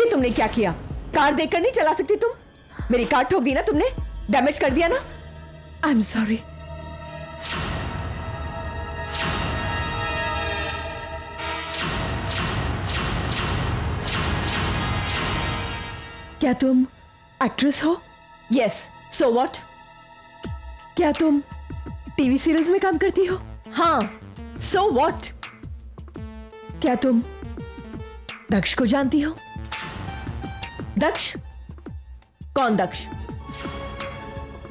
ये तुमने क्या किया? कार देखकर नहीं चला सकती तुम? मेरी कार ठोक दी ना तुमने, डैमेज कर दिया ना। I am sorry. क्या तुम एक्ट्रेस हो? Yes, so what? क्या तुम टीवी सीरियल्स में काम करती हो? हाँ, सो व्हाट? क्या तुम दक्ष को जानती हो? दक्ष? कौन दक्ष?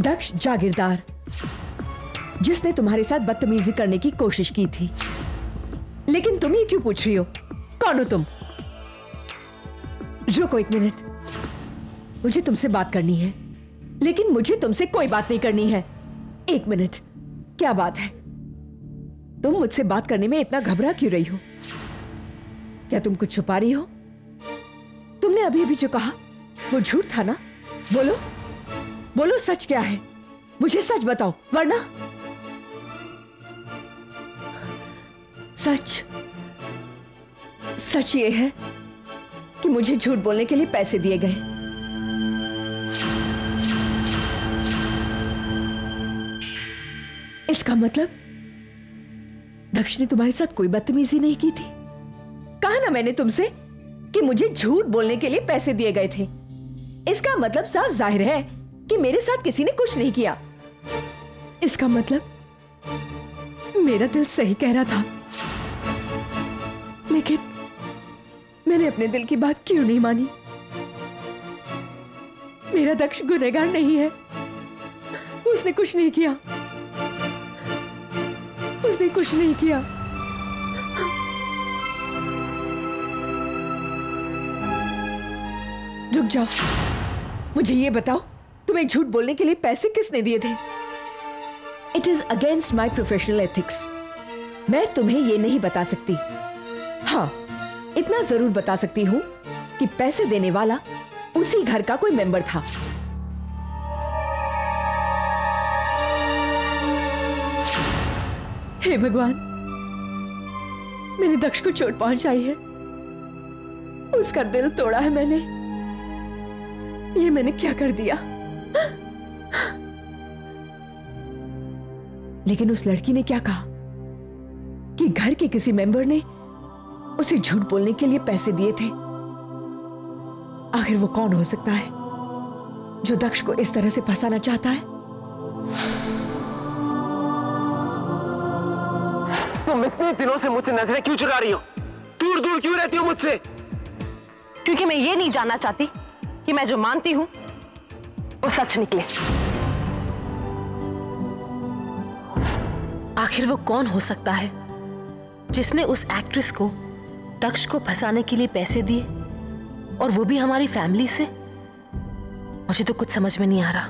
दक्ष जागीरदार, जिसने तुम्हारे साथ बदतमीजी करने की कोशिश की थी। लेकिन तुम ये क्यों पूछ रही हो? कौन हो तुम? रुको एक मिनट, मुझे तुमसे बात करनी है, लेकिन मुझे तुमसे कोई बात नहीं करनी है। एक मिनट, क्या बात है? तुम मुझसे बात करने में इतना घबरा क्यों रही हो? क्या तुम कुछ छुपा रही हो? तुमने अभी अभी जो कहा वो झूठ था ना? बोलो बोलो, सच क्या है? मुझे सच बताओ, वरना सच सच ये है कि मुझे झूठ बोलने के लिए पैसे दिए गए। इसका मतलब दक्ष ने तुम्हारे साथ कोई बदतमीजी नहीं की थी। कहा ना मैंने तुमसे कि मुझे झूठ बोलने के लिए पैसे दिए गए थे। इसका मतलब साफ जाहिर है कि मेरे साथ किसी ने कुछ नहीं किया। इसका मतलब मेरा दिल सही कह रहा था, लेकिन मैंने अपने दिल की बात क्यों नहीं मानी? मेरा दक्ष गुनहगार नहीं है, उसने कुछ नहीं किया, उसने कुछ नहीं किया। रुक जाओ, मुझे ये बताओ, तुम्हें झूठ बोलने के लिए पैसे किसने दिए थे? It is against my professional ethics. मैं तुम्हें ये नहीं बता सकती। हाँ, इतना जरूर बता सकती हूं कि पैसे देने वाला उसी घर का कोई मेंबर था। हे भगवान, मेरे दक्ष को चोट पहुंचाई है, उसका दिल तोड़ा है मैंने। ये मैंने क्या कर दिया? लेकिन उस लड़की ने क्या कहा कि घर के किसी मेंबर ने उसे झूठ बोलने के लिए पैसे दिए थे। आखिर वो कौन हो सकता है जो दक्ष को इस तरह से फंसाना चाहता है? तुम इतने दिनों से मुझसे नजरें क्यों चुरा रही हो? दूर दूर क्यों रहती हो मुझसे? क्योंकि मैं ये नहीं जानना चाहती कि मैं जो मानती हूं वो सच निकले। आखिर वो कौन हो सकता है जिसने उस एक्ट्रेस को दक्ष को फंसाने के लिए पैसे दिए, और वो भी हमारी फैमिली से? मुझे तो कुछ समझ में नहीं आ रहा।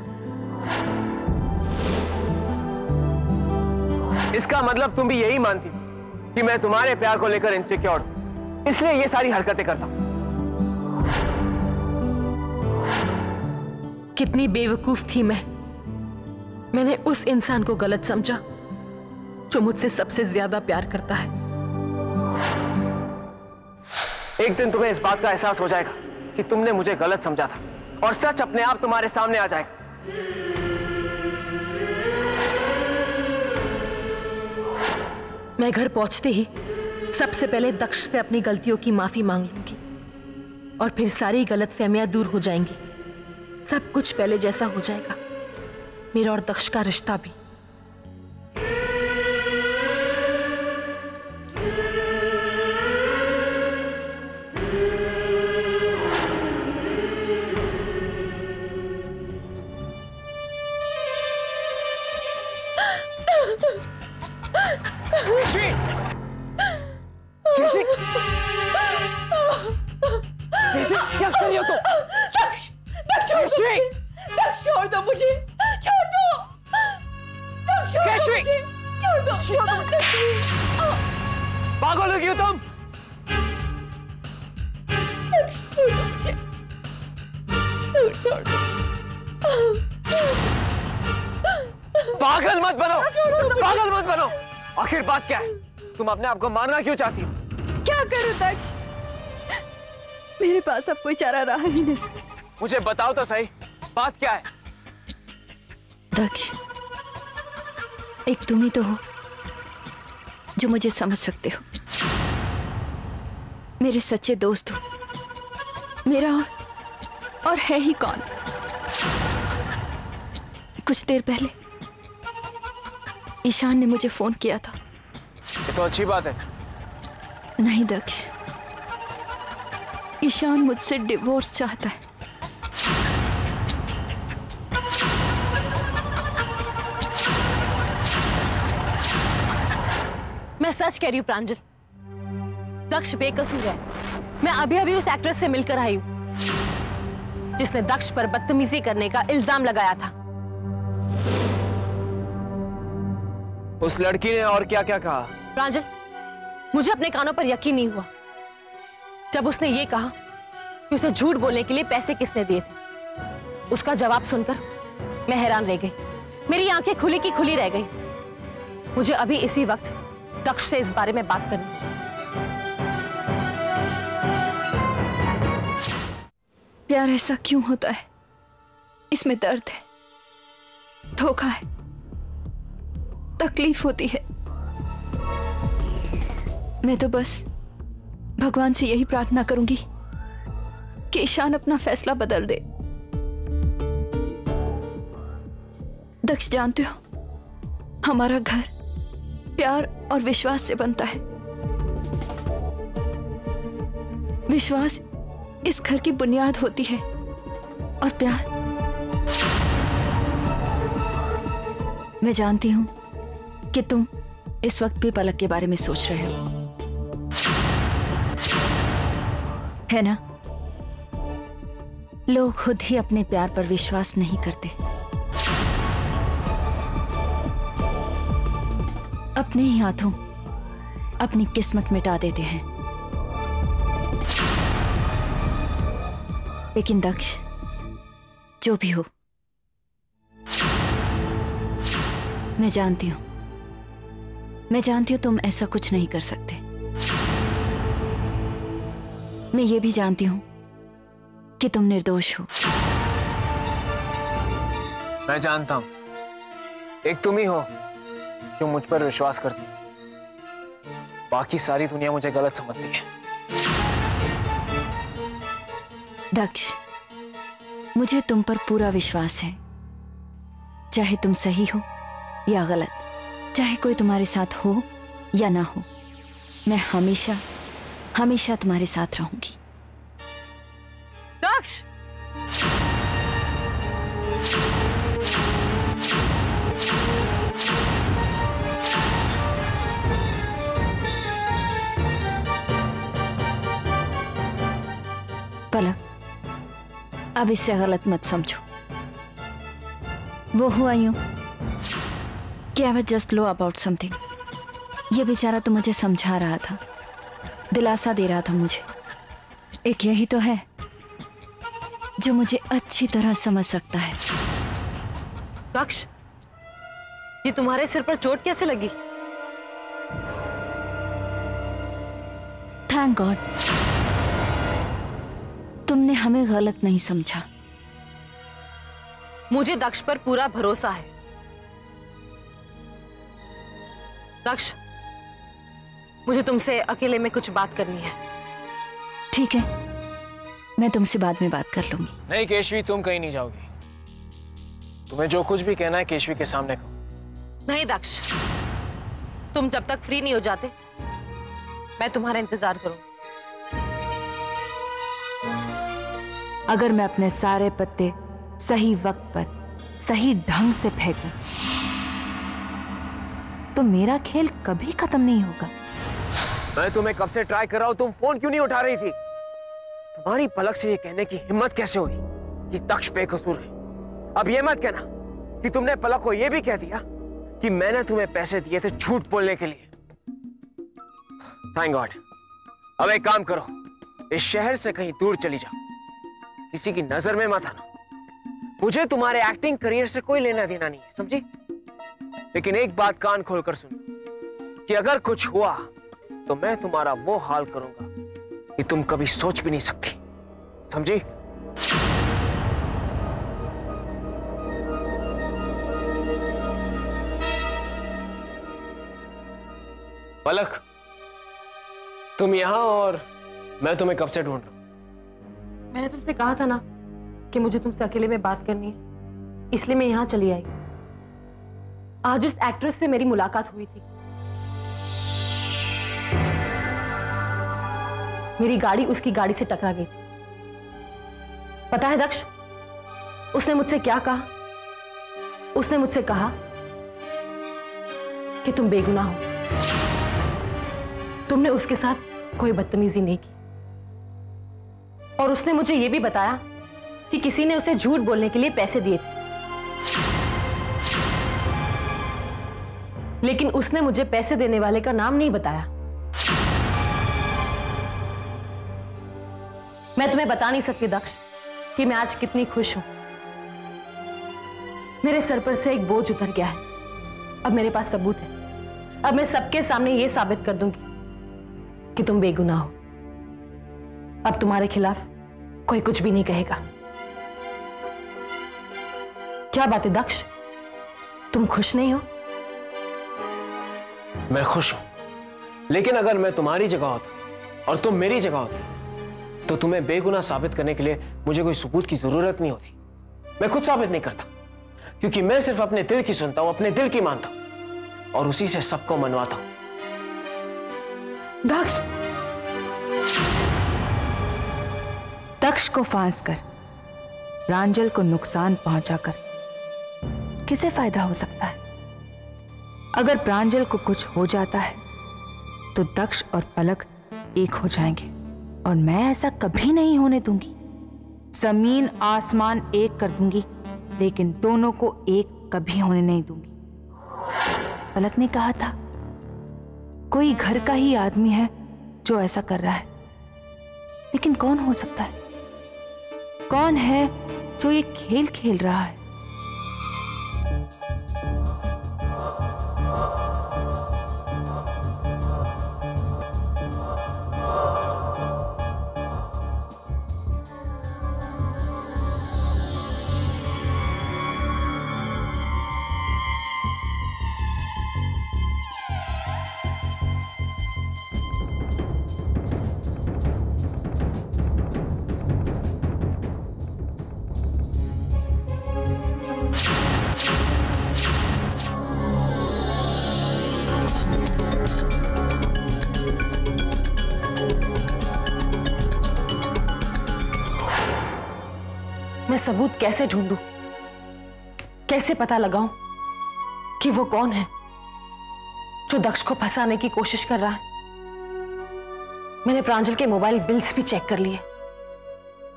इसका मतलब तुम भी यही मानती कि मैं तुम्हारे प्यार को लेकर इनसिक्योर हूं, इसलिए ये सारी हरकतें करता हूं। कितनी बेवकूफ थी मैं। मैंने उस इंसान को गलत समझा जो मुझसे सबसे ज्यादा प्यार करता है। एक दिन तुम्हें इस बात का एहसास हो जाएगा कि तुमने मुझे गलत समझा था, और सच अपने आप तुम्हारे सामने आ जाएगा। मैं घर पहुंचते ही सबसे पहले दक्ष से अपनी गलतियों की माफी मांग लूंगी, और फिर सारी गलतफहमियां दूर हो जाएंगी। सब कुछ पहले जैसा हो जाएगा, मेरा और दक्ष का रिश्ता भी। क्या कर रही हो तुम? दक्ष छोड़ दो मुझे, छोड़ दो। दक्ष छोड़ दो। पागल हो गई हो तुम? दक्ष छोड़ दो मुझे, छोड़ दो। पागल मत बनो, पागल मत बनो। आखिर बात क्या है? तुम अपने आप को मारना क्यों चाहती हो? क्या करूं दक्ष? मेरे पास अब कोई चारा रहा ही नहीं। मुझे बताओ तो सही, बात क्या है? दक्ष, एक तुम ही तो हो जो मुझे समझ सकते हो। मेरे सच्चे दोस्त हो। मेरा और है ही कौन। कुछ देर पहले ईशान ने मुझे फोन किया था। ये तो अच्छी बात है। नहीं दक्ष, ईशान मुझसे डिवोर्स चाहता है। मैं सच कह रही हूँ प्रांजल, दक्ष बेकसूर है। मैं अभी अभी उस एक्ट्रेस से मिलकर आई हूँ जिसने दक्ष पर बदतमीजी करने का इल्जाम लगाया था। उस लड़की ने और क्या क्या कहा? प्रांजल, मुझे अपने कानों पर यकीन नहीं हुआ जब उसने ये कहा कि उसे झूठ बोलने के लिए पैसे किसने दिए थे। उसका जवाब सुनकर मैं हैरान रह गई। मेरी आंखें खुली की खुली रह गई। मुझे अभी इसी वक्त दक्ष से इस बारे में बात करनी है। प्यार ऐसा क्यों होता है? इसमें दर्द है, धोखा है, तकलीफ होती है। मैं तो बस भगवान से यही प्रार्थना करूंगी कि ईशान अपना फैसला बदल दे। दक्ष, जानते हो, हमारा घर प्यार और विश्वास से बनता है। विश्वास इस घर की बुनियाद होती है और प्यार, मैं जानती हूं कि तुम इस वक्त भी पलक के बारे में सोच रहे हो, है ना? लोग खुद ही अपने प्यार पर विश्वास नहीं करते, अपने ही हाथों अपनी किस्मत मिटा देते हैं। लेकिन दक्ष, जो भी हो, मैं जानती हूं तुम ऐसा कुछ नहीं कर सकते। मैं ये भी जानती हूं कि तुम निर्दोष हो। मैं जानता हूं, एक तुम ही हो जो मुझ पर विश्वास करती है। बाकी सारी दुनिया मुझे गलत समझती है। दक्ष, मुझे तुम पर पूरा विश्वास है। चाहे तुम सही हो या गलत, चाहे कोई तुम्हारे साथ हो या ना हो, मैं हमेशा हमेशा तुम्हारे साथ रहूंगी। दक्ष! पलक, अब इससे गलत मत समझो। वो हुआ यूं कि I was just low about something. ये बेचारा तो मुझे समझा रहा था, दिलासा दे रहा था मुझे। एक यही तो है जो मुझे अच्छी तरह समझ सकता है। दक्ष, ये तुम्हारे सिर पर चोट कैसे लगी? थैंक गॉड तुमने हमें गलत नहीं समझा। मुझे दक्ष पर पूरा भरोसा है। दक्ष, मुझे तुमसे अकेले में कुछ बात करनी है। ठीक है, मैं तुमसे बाद में बात कर लूंगी। नहीं केशवी, तुम कहीं नहीं जाओगी। तुम्हें जो कुछ भी कहना है केशवी के सामने कहो। नहीं दक्ष, तुम जब तक फ्री नहीं हो जाते मैं तुम्हारा इंतजार करूंगी। अगर मैं अपने सारे पत्ते सही वक्त पर सही ढंग से फेंकूं तो मेरा खेल कभी खत्म नहीं होगा। मैं तुम्हें कब से ट्राई कर रहा हूं, तुम फोन क्यों नहीं उठा रही थी? तुम्हारी पलक से ये कहने की हिम्मत कैसे हुई कि दक्ष बेकसूर है? अब ये मत कहना कि तुमने पलक को ये भी कह दिया कि मैंने तुम्हें पैसे दिए थे झूठ बोलने के लिए। Thank God. अब एक काम करो, इस शहर से कहीं दूर चली जाओ, किसी की नजर में मत आना। मुझे तुम्हारे एक्टिंग करियर से कोई लेना देना नहीं है, समझी? लेकिन एक बात कान खोलकर सुनो कि अगर कुछ हुआ तो मैं तुम्हारा वो हाल करूंगा कि तुम कभी सोच भी नहीं सकती। समझी? पलक, तुम यहां और मैं तुम्हें कब से ढूंढ रहा हूं। मैंने तुमसे कहा था ना कि मुझे तुमसे अकेले में बात करनी है, इसलिए मैं यहां चली आई। आज उस एक्ट्रेस से मेरी मुलाकात हुई थी। मेरी गाड़ी उसकी गाड़ी से टकरा गई थी। पता है दक्ष, उसने मुझसे क्या कहा? उसने मुझसे कहा कि तुम बेगुनाह हो, तुमने उसके साथ कोई बदतमीजी नहीं की। और उसने मुझे यह भी बताया कि किसी ने उसे झूठ बोलने के लिए पैसे दिए थे, लेकिन उसने मुझे पैसे देने वाले का नाम नहीं बताया। मैं तुम्हें बता नहीं सकती दक्ष कि मैं आज कितनी खुश हूं। मेरे सर पर से एक बोझ उतर गया है। अब मेरे पास सबूत है। अब मैं सबके सामने यह साबित कर दूंगी कि तुम बेगुनाह हो। अब तुम्हारे खिलाफ कोई कुछ भी नहीं कहेगा। क्या बात है दक्ष, तुम खुश नहीं हो? मैं खुश हूं, लेकिन अगर मैं तुम्हारी जगह होता और तुम मेरी जगह होती तो तुम्हें बेगुनाह साबित करने के लिए मुझे कोई सबूत की जरूरत नहीं होती। मैं खुद साबित नहीं करता, क्योंकि मैं सिर्फ अपने दिल की सुनता हूं, अपने दिल की मानता हूं और उसी से सबको मनवाता हूं। दक्ष, दक्ष को फांस कर प्रांजल को नुकसान पहुंचाकर किसे फायदा हो सकता है? अगर प्रांजल को कुछ हो जाता है तो दक्ष और पलक एक हो जाएंगे, और मैं ऐसा कभी नहीं होने दूंगी। जमीन आसमान एक कर दूंगी, लेकिन दोनों को एक कभी होने नहीं दूंगी। पलक ने कहा था कोई घर का ही आदमी है जो ऐसा कर रहा है, लेकिन कौन हो सकता है? कौन है जो ये खेल खेल रहा है? मैं सबूत कैसे ढूंढूं? कैसे पता लगाऊं कि वो कौन है जो दक्ष को फंसाने की कोशिश कर रहा है? मैंने प्रांजल के मोबाइल बिल्स भी चेक कर लिए,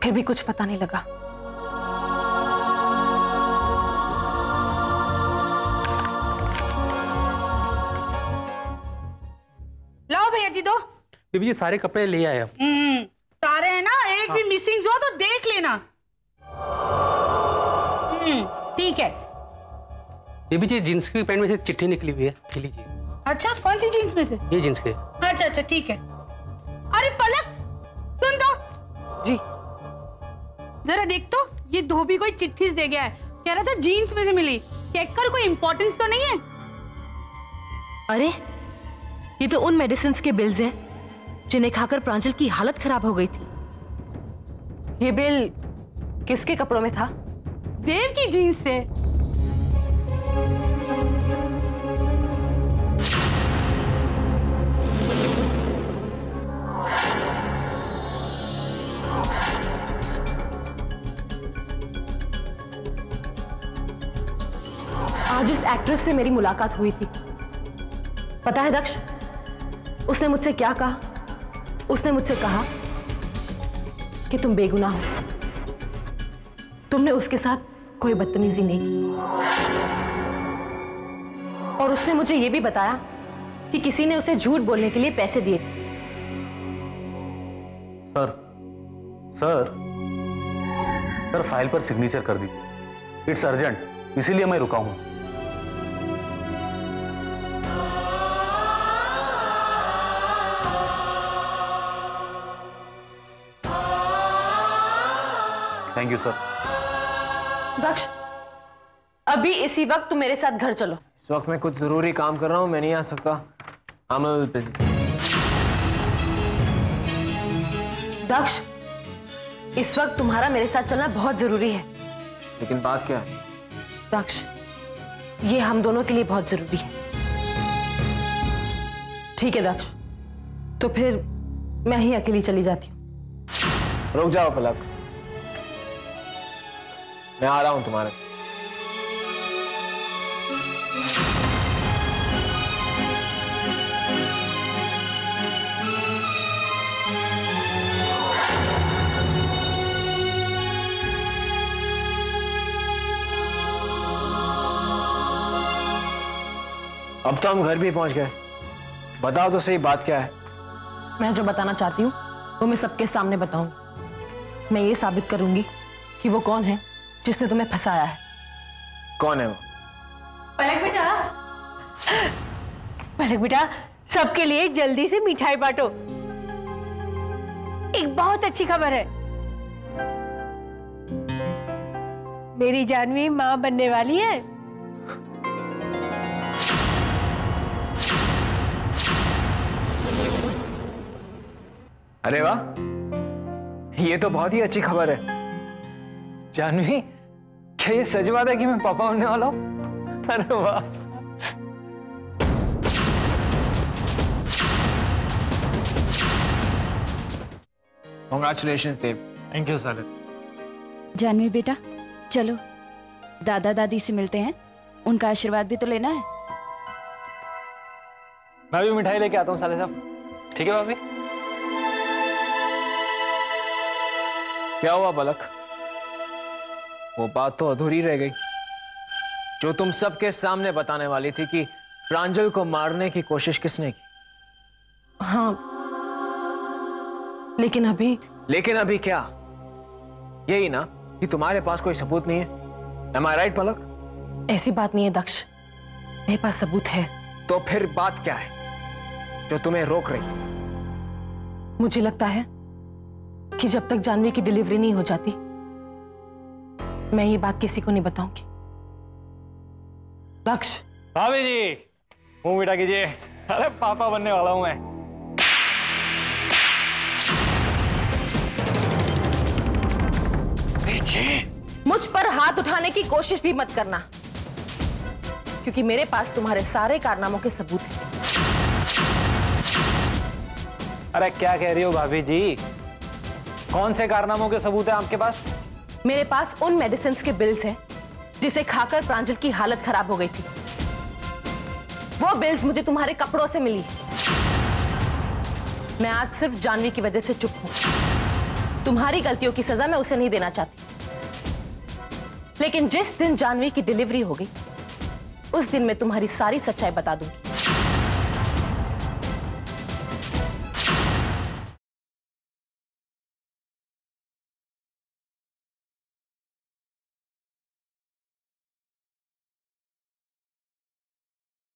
फिर भी कुछ पता नहीं लगा। लाओ भैया जी दो। बीबी जी सारे कपड़े ले आए अब। सारे हैं ना, एक भी मिसिंग हो तो देख लेना। ठीक है। बीबी जी जींस की पैंट में से चिट्ठी निकली हुई है, ये लीजिए। अच्छा, कौन सी जीन्स में से? ये जींस के। अच्छा अच्छा ठीक है। अरे पलक सुन दो। जी। जरा देख तो, ये धोबी कोई चिट्ठी दे गया है। कह रहा था जीन्स में से मिली। चेक कर, कोई इंपॉर्टेंस तो नहीं है? अरे ये तो उन मेडिसिन के बिल्स हैं जिन्हें खाकर प्रांजल की हालत खराब हो गई थी। ये बिल किसके कपड़ों में था? देव की जीन्स से। आज उस एक्ट्रेस से मेरी मुलाकात हुई थी। पता है दक्ष, उसने मुझसे क्या कहा? उसने मुझसे कहा कि तुम बेगुनाह हो, तुमने उसके साथ कोई बदतमीजी नहीं की। और उसने मुझे यह भी बताया कि किसी ने उसे झूठ बोलने के लिए पैसे दिए थे। सर फाइल पर सिग्नेचर कर दीजिए। इट्स अर्जेंट, इसीलिए मैं रुका हूं। Thank you sir. दक्ष, अभी इसी वक्त तुम मेरे साथ घर चलो। इस वक्त मैं कुछ जरूरी काम कर रहा हूँ, मैं नहीं आ सकता। I'm a little busy. दक्ष, इस वक्त तुम्हारा मेरे साथ चलना बहुत जरूरी है। लेकिन बात क्या है? दक्ष, ये हम दोनों के लिए बहुत जरूरी है। ठीक है दक्ष, तो फिर मैं ही अकेली चली जाती हूँ। रुक जाओ पलक, मैं आ रहा हूं तुम्हारे। अब तो हम घर भी पहुंच गए, बताओ तो सही बात क्या है? मैं जो बताना चाहती हूँ वो मैं सबके सामने बताऊंगी। मैं ये साबित करूंगी कि वो कौन है जिसने तुम्हें फंसाया है। कौन है वो? पलक बेटा, सबके लिए जल्दी से मिठाई बांटो। एक बहुत अच्छी खबर है, मेरी जानवी मां बनने वाली है। अरे वाह, ये तो बहुत ही अच्छी खबर है। जानवी, क्या ये सच बात है कि मैं पापा बनने वाला हूं? अरे वाह। Congratulations, Dev. Thank you sir. Janvi बेटा, चलो दादा दादी से मिलते हैं, उनका आशीर्वाद भी तो लेना है। मैं भी मिठाई लेके आता हूँ साले साहब। ठीक है भाभी? क्या हुआ पलक? वो बात तो अधूरी रह गई जो तुम सबके सामने बताने वाली थी कि प्रांजल को मारने की कोशिश किसने की। हाँ, लेकिन अभी क्या? यही ना कि तुम्हारे पास कोई सबूत नहीं है। Am I right, पलक? ऐसी बात नहीं है दक्ष, मेरे पास सबूत है। तो फिर बात क्या है जो तुम्हें रोक रही? मुझे लगता है कि जब तक जानवी की डिलीवरी नहीं हो जाती मैं ये बात किसी को नहीं बताऊंगी। दक्ष, भाभी जी, मुंह मीठा कीजिए। अरे पापा बनने वाला हूं मैं। मुझ पर हाथ उठाने की कोशिश भी मत करना, क्योंकि मेरे पास तुम्हारे सारे कारनामों के सबूत हैं। अरे क्या कह रही हो भाभी जी? कौन से कारनामों के सबूत है आपके पास? मेरे पास उन मेडिसिन के बिल्स हैं जिसे खाकर प्रांजल की हालत खराब हो गई थी। वो बिल्स मुझे तुम्हारे कपड़ों से मिली। मैं आज सिर्फ जानवी की वजह से चुप हूं। तुम्हारी गलतियों की सजा मैं उसे नहीं देना चाहती, लेकिन जिस दिन जानवी की डिलीवरी हो गई उस दिन मैं तुम्हारी सारी सच्चाई बता दूंगी।